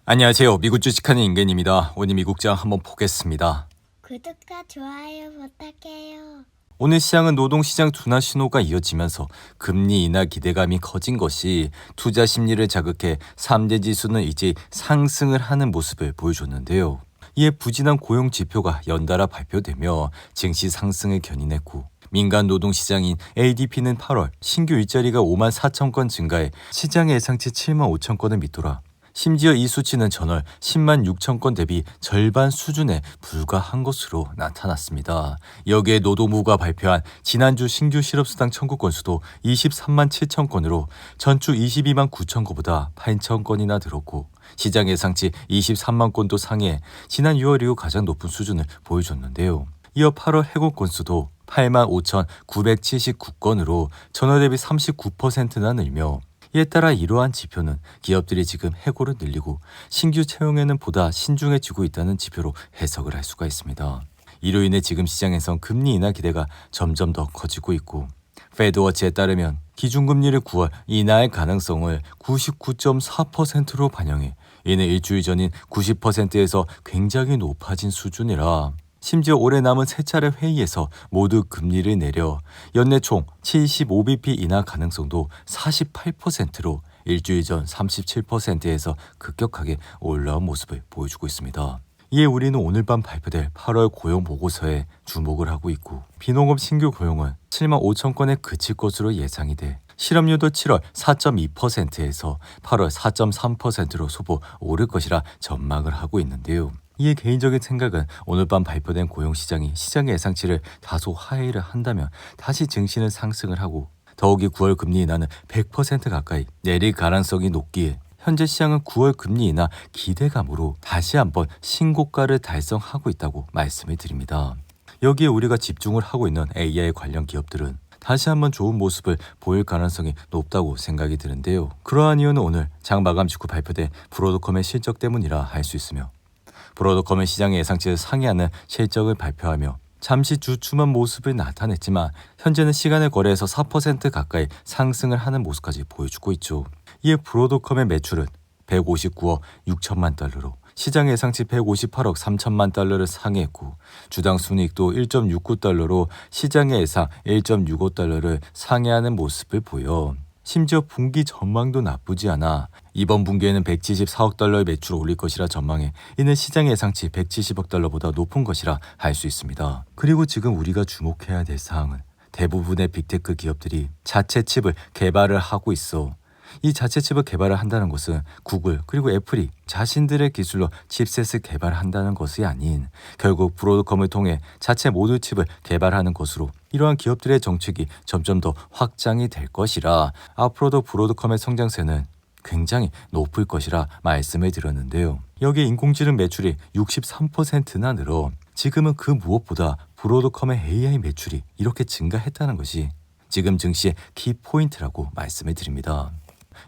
안녕하세요. 미국 주식하는 인겐입니다. 오늘 미국장 한번 보겠습니다. 구독과 좋아요 부탁해요. 오늘 시장은 노동시장 둔화 신호가 이어지면서 금리 인하 기대감이 커진 것이 투자 심리를 자극해 3대 지수는 이제 상승을 하는 모습을 보여줬는데요. 이에 부진한 고용 지표가 연달아 발표되며 증시 상승을 견인했고 민간 노동시장인 ADP는 8월 신규 일자리가 5만 4천 건 증가해 시장의 예상치 7만 5천 건을 밑돌아 심지어 이 수치는 전월 10만 6천 건 대비 절반 수준에 불과한 것으로 나타났습니다. 여기에 노동부가 발표한 지난주 신규 실업수당 청구 건수도 23만 7천 건으로 전주 22만 9천 건보다 8천 건이나 늘었고 시장 예상치 23만 건도 상해 지난 6월 이후 가장 높은 수준을 보여줬는데요. 이어 8월 해고 건수도 8만 5,979건으로 전월 대비 39%나 늘며 이에 따라 이러한 지표는 기업들이 지금 해고를 늘리고 신규 채용에는 보다 신중해지고 있다는 지표로 해석을 할 수가 있습니다. 이로 인해 지금 시장에선 금리 인하 기대가 점점 더 커지고 있고 페드워치에 따르면 기준금리를 9월 인하할 가능성을 99.4%로 반영해 이는 일주일 전인 90%에서 굉장히 높아진 수준이라 심지어 올해 남은 세 차례 회의에서 모두 금리를 내려 연내 총 75bp 인하 가능성도 48%로 일주일 전 37%에서 급격하게 올라온 모습을 보여주고 있습니다. 이에 우리는 오늘 밤 발표될 8월 고용 보고서에 주목을 하고 있고 비농업 신규 고용은 7만 5천 건에 그칠 것으로 예상이 돼 실업률도 7월 4.2%에서 8월 4.3%로 소폭 오를 것이라 전망을 하고 있는데요. 이에 개인적인 생각은 오늘 밤 발표된 고용시장이 시장의 예상치를 다소 하회를 한다면 다시 증시는 상승을 하고 더욱이 9월 금리 인하는 100% 가까이 내릴 가능성이 높기에 현재 시장은 9월 금리 인하 기대감으로 다시 한번 신고가를 달성하고 있다고 말씀을 드립니다. 여기에 우리가 집중을 하고 있는 AI 관련 기업들은 다시 한번 좋은 모습을 보일 가능성이 높다고 생각이 드는데요. 그러한 이유는 오늘 장 마감 직후 발표된 브로드컴의 실적 때문이라 할 수 있으며 브로드컴은 시장의 예상치를 상회하는 실적을 발표하며 잠시 주춤한 모습을 나타냈지만 현재는 시간을 거래해서 4% 가까이 상승을 하는 모습까지 보여주고 있죠. 이에 브로드컴의 매출은 159억 6천만 달러로 시장 예상치 158억 3천만 달러를 상회했고 주당 순이익도 1.69달러로 시장의 예상 1.65달러를 상회하는 모습을 보여 심지어 분기 전망도 나쁘지 않아 이번 분기에는 174억 달러의 매출을 올릴 것이라 전망해 이는 시장 예상치 170억 달러보다 높은 것이라 할 수 있습니다. 그리고 지금 우리가 주목해야 될 사항은 대부분의 빅테크 기업들이 자체 칩을 개발을 하고 있어. 이 자체 칩을 개발을 한다는 것은 구글 그리고 애플이 자신들의 기술로 칩셋을 개발한다는 것이 아닌 결국 브로드컴을 통해 자체 모듈 칩을 개발하는 것으로 이러한 기업들의 정책이 점점 더 확장이 될 것이라 앞으로도 브로드컴의 성장세는 굉장히 높을 것이라 말씀을 드렸는데요. 여기에 인공지능 매출이 63%나 늘어 지금은 그 무엇보다 브로드컴의 AI 매출이 이렇게 증가했다는 것이 지금 증시의 키포인트라고 말씀을 드립니다.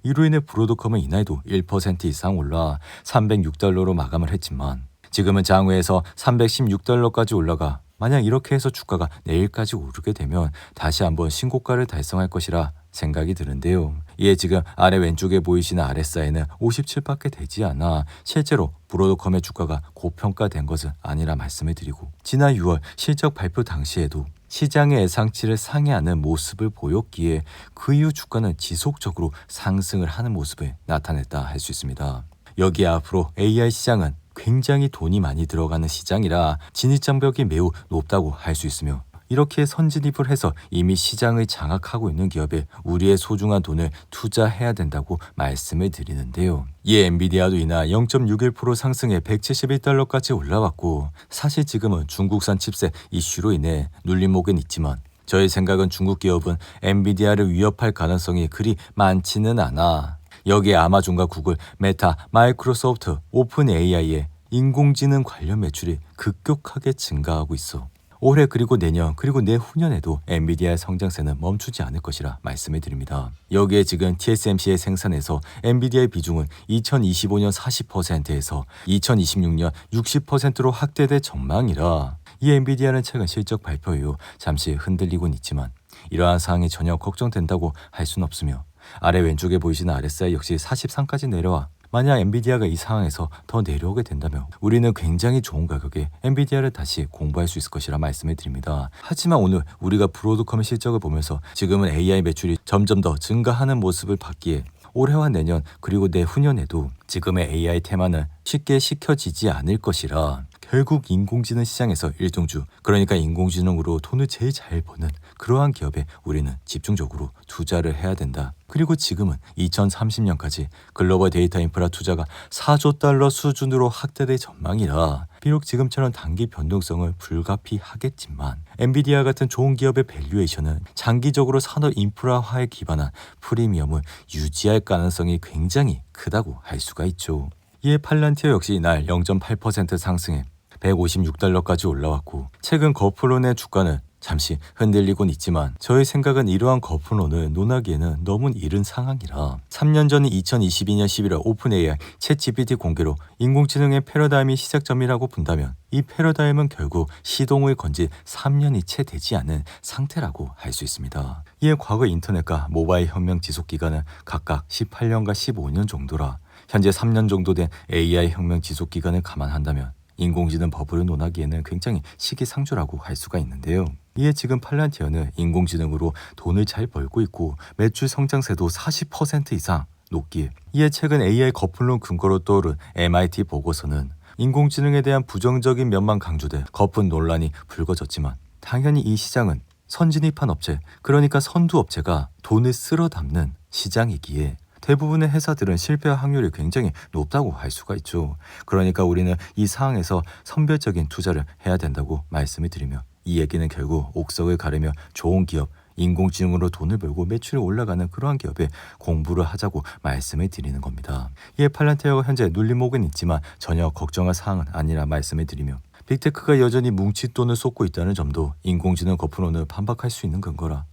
이로 인해 브로드컴은 이날도 1% 이상 올라 306달러로 마감을 했지만 지금은 장외에서 316달러까지 올라가 만약 이렇게 해서 주가가 내일까지 오르게 되면 다시 한번 신고가를 달성할 것이라 생각이 드는데요. 이에 지금 아래 왼쪽에 보이시는 RSI는 57밖에 되지 않아 실제로 브로드컴의 주가가 고평가된 것은 아니라 말씀을 드리고 지난 6월 실적 발표 당시에도 시장의 예상치를 상회하는 모습을 보였기에 그 이후 주가는 지속적으로 상승을 하는 모습을 나타냈다 할 수 있습니다. 여기에 앞으로 AI 시장은 굉장히 돈이 많이 들어가는 시장이라 진입장벽이 매우 높다고 할 수 있으며 이렇게 선진입을 해서 이미 시장을 장악하고 있는 기업에 우리의 소중한 돈을 투자해야 된다고 말씀을 드리는데요. 이에 엔비디아도 이날 0.61% 상승해 171달러까지 올라왔고 사실 지금은 중국산 칩셋 이슈로 인해 눌림목은 있지만 저의 생각은 중국 기업은 엔비디아를 위협할 가능성이 그리 많지는 않아. 여기에 아마존과 구글, 메타, 마이크로소프트, 오픈 AI의 인공지능 관련 매출이 급격하게 증가하고 있어. 올해 그리고 내년 그리고 내후년에도 엔비디아의 성장세는 멈추지 않을 것이라 말씀을 드립니다. 여기에 지금 TSMC의 생산에서 엔비디아의 비중은 2025년 40%에서 2026년 60%로 확대될 전망이라 이 엔비디아는 최근 실적 발표 이후 잠시 흔들리곤 있지만 이러한 사항이 전혀 걱정된다고 할 수는 없으며 아래 왼쪽에 보이시는 RSI 역시 43까지 내려와 만약 엔비디아가 이 상황에서 더 내려오게 된다면 우리는 굉장히 좋은 가격에 엔비디아를 다시 공부할 수 있을 것이라 말씀을 드립니다. 하지만 오늘 우리가 브로드컴의 실적을 보면서 지금은 AI 매출이 점점 더 증가하는 모습을 봤기에 올해와 내년 그리고 내후년에도 지금의 AI 테마는 쉽게 식혀지지 않을 것이라 결국 인공지능 시장에서 일등주, 그러니까 인공지능으로 돈을 제일 잘 버는 그러한 기업에 우리는 집중적으로 투자를 해야 된다. 그리고 지금은 2030년까지 글로벌 데이터 인프라 투자가 4조 달러 수준으로 확대될 전망이라 비록 지금처럼 단기 변동성을 불가피하겠지만 엔비디아 같은 좋은 기업의 밸류에이션은 장기적으로 산업 인프라화에 기반한 프리미엄을 유지할 가능성이 굉장히 크다고 할 수가 있죠. 이에 팔란티어 역시 이날 0.8% 상승해 156달러까지 올라왔고 최근 거품론의 주가는 잠시 흔들리곤 있지만 저의 생각은 이러한 거품론을 논하기에는 너무 이른 상황이라 3년 전인 2022년 11월 오픈 AI 챗GPT 공개로 인공지능의 패러다임이 시작점이라고 본다면 이 패러다임은 결국 시동을 건지 3년이 채 되지 않은 상태라고 할 수 있습니다. 이에 과거 인터넷과 모바일 혁명 지속 기간은 각각 18년과 15년 정도라 현재 3년 정도 된 AI 혁명 지속 기간을 감안한다면 인공지능 버블을 논하기에는 굉장히 시기상조라고 할 수가 있는데요. 이에 지금 팔란티어는 인공지능으로 돈을 잘 벌고 있고 매출 성장세도 40% 이상 높기에 이에 최근 AI 거품론 근거로 떠오른 MIT 보고서는 인공지능에 대한 부정적인 면만 강조돼 거품 논란이 불거졌지만 당연히 이 시장은 선진입한 업체, 그러니까 선두업체가 돈을 쓸어 담는 시장이기에 대부분의 회사들은 실패할 확률이 굉장히 높다고 할 수가 있죠. 그러니까 우리는 이 상황에서 선별적인 투자를 해야 된다고 말씀을 드리며 이 얘기는 결국 옥석을 가르며 좋은 기업, 인공지능으로 돈을 벌고 매출이 올라가는 그러한 기업에 공부를 하자고 말씀을 드리는 겁니다. 이에 팔란티어가 현재 눌림목은 있지만 전혀 걱정할 사항은 아니라 말씀을 드리며 빅테크가 여전히 뭉칫돈을 쏟고 있다는 점도 인공지능 거품론을 반박할 수 있는 근거라.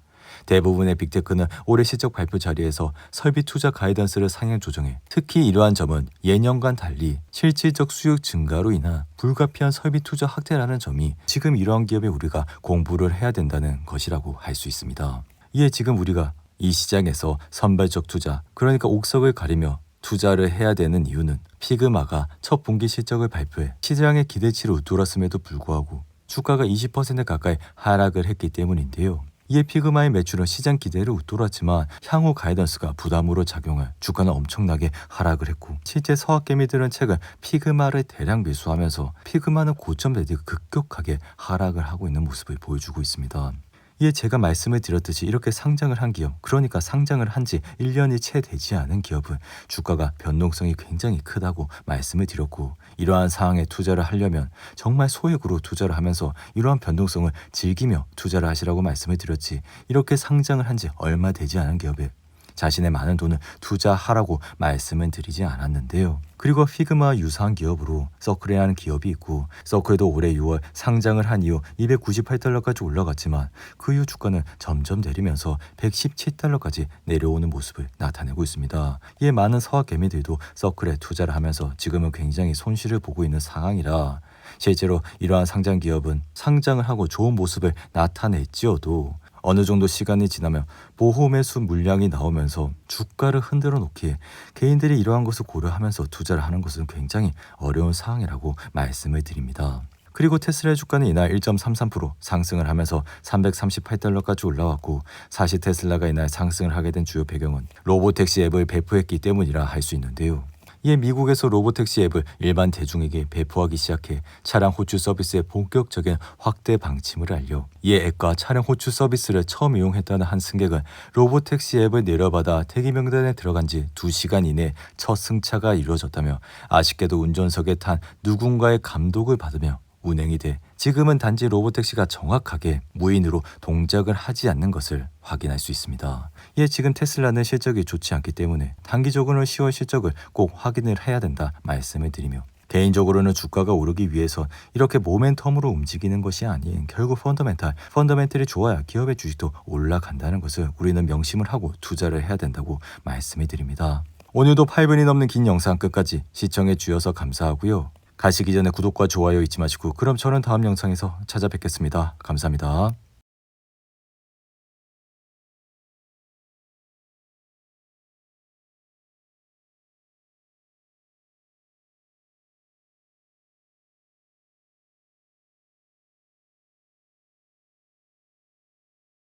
대부분의 빅테크는 올해 실적 발표 자리에서 설비 투자 가이던스를 상향 조정해 특히 이러한 점은 예년과 달리 실질적 수익 증가로 인한 불가피한 설비 투자 확대라는 점이 지금 이러한 기업에 우리가 공부를 해야 된다는 것이라고 할 수 있습니다. 이에 지금 우리가 이 시장에서 선발적 투자, 그러니까 옥석을 가리며 투자를 해야 되는 이유는 피그마가 첫 분기 실적을 발표해 시장의 기대치를 웃돌았음에도 불구하고 주가가 20% 가까이 하락을 했기 때문인데요. 이에 피그마의 매출은 시장 기대를 웃돌았지만 향후 가이던스가 부담으로 작용해 주가는 엄청나게 하락을 했고 실제 서학개미들은 최근 피그마를 대량 매수하면서 피그마는 고점 대비 급격하게 하락을 하고 있는 모습을 보여주고 있습니다. 이에 제가 말씀을 드렸듯이 이렇게 상장을 한 기업, 그러니까 상장을 한 지 1년이 채 되지 않은 기업은 주가가 변동성이 굉장히 크다고 말씀을 드렸고 이러한 상황에 투자를 하려면 정말 소액으로 투자를 하면서 이러한 변동성을 즐기며 투자를 하시라고 말씀을 드렸지 이렇게 상장을 한 지 얼마 되지 않은 기업에 자신의 많은 돈을 투자하라고 말씀은 드리지 않았는데요. 그리고 피그마와 유사한 기업으로 서클이라는 기업이 있고 서클도 올해 6월 상장을 한 이후 298달러까지 올라갔지만 그 이후 주가는 점점 내리면서 117달러까지 내려오는 모습을 나타내고 있습니다. 이에 많은 서학 개미들도 서클에 투자를 하면서 지금은 굉장히 손실을 보고 있는 상황이라 실제로 이러한 상장 기업은 상장을 하고 좋은 모습을 나타낼지어도 어느 정도 시간이 지나면 보호 매수 물량이 나오면서 주가를 흔들어 놓기에 개인들이 이러한 것을 고려하면서 투자를 하는 것은 굉장히 어려운 상황이라고 말씀을 드립니다. 그리고 테슬라의 주가는 이날 1.33% 상승을 하면서 338달러까지 올라왔고 사실 테슬라가 이날 상승을 하게 된 주요 배경은 로보택시 앱을 배포했기 때문이라 할 수 있는데요. 이에 미국에서 로보택시 앱을 일반 대중에게 배포하기 시작해 차량 호출 서비스의 본격적인 확대 방침을 알려 이에 앱과 차량 호출 서비스를 처음 이용했다는 한 승객은 로보택시 앱을 내려받아 대기 명단에 들어간 지 2시간 이내 첫 승차가 이루어졌다며 아쉽게도 운전석에 탄 누군가의 감독을 받으며 운행이 돼 지금은 단지 로보택시가 정확하게 무인으로 동작을 하지 않는 것을 확인할 수 있습니다. 이에 지금 테슬라는 실적이 좋지 않기 때문에 단기적으로는 10월 실적을 꼭 확인을 해야 된다 말씀을 드리며 개인적으로는 주가가 오르기 위해서 이렇게 모멘텀으로 움직이는 것이 아닌 결국 펀더멘털이 좋아야 기업의 주식도 올라간다는 것을 우리는 명심을 하고 투자를 해야 된다고 말씀을 드립니다. 오늘도 8분이 넘는 긴 영상 끝까지 시청해 주셔서 감사하고요. 가시기 전에 구독과 좋아요 잊지 마시고 그럼 저는 다음 영상에서 찾아뵙겠습니다. 감사합니다.